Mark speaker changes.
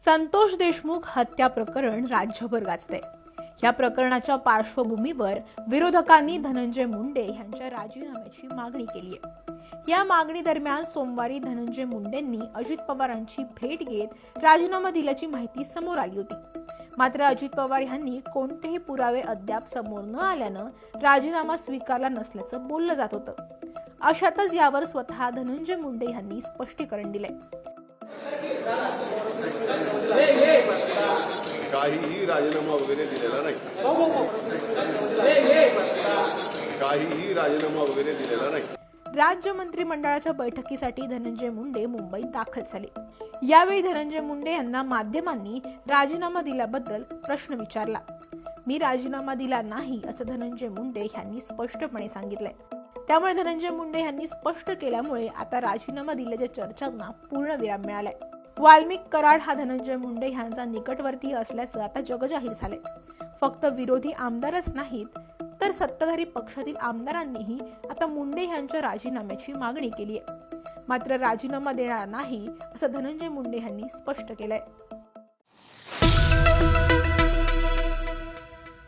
Speaker 1: संतोष देशमुख हत्या प्रकरण राज्यभर गाजते। या प्रकरणाच्या पार्श्वभूमीवर विरोधकांनी धनंजय मुंडे यांच्या राजीनाम्याची मागणी केली आहे। या मागणी दरम्यान सोमवारी धनंजय मुंडेंनी अजित पवारांची भेट घेत राजीनामा दिल्याची माहिती समोर आली होती। मात्र अजित पवार यांनी कोणतेही पुरावे अद्याप समोर न आल्यानं राजीनामा स्वीकारला नसल्याचं बोललं जात होतं। अशातच यावर स्वतः धनंजय मुंडे यांनी स्पष्टीकरण दिले।
Speaker 2: काहीही राजीनामा वगैरे दिलेला नाही। काहीही राजीनामा वगैरे दिलेला नाही।
Speaker 1: राज्य मंत्रिमंडळाच्या बैठकीसाठी धनंजय मुंडे मुंबईत दाखल झाले। यावेळी धनंजय मुंडे यांना माध्यमांनी राजीनामा दिल्याबद्दल प्रश्न विचारला। मी राजीनामा दिला नाही असं धनंजय मुंडे यांनी स्पष्टपणे सांगितलंय। त्यामुळे धनंजय मुंडे यांनी स्पष्ट केल्यामुळे आता राजीनामा दिल्याच्या चर्चांना पूर्णविराम मिळालाय। वाल्मिक कराड हा धनंजय मुंडे यांचा निकटवर्तीय असल्याचं आता जगजाहीर झालंय। फक्त विरोधी आमदारच नाहीत तर सत्ताधारी पक्षातील आमदारांनीही आता मुंडे यांच्या राजीनाम्याची मागणी केली आहे। मात्र राजीनामा देणार नाही असं धनंजय मुंडे यांनी स्पष्ट केलंय।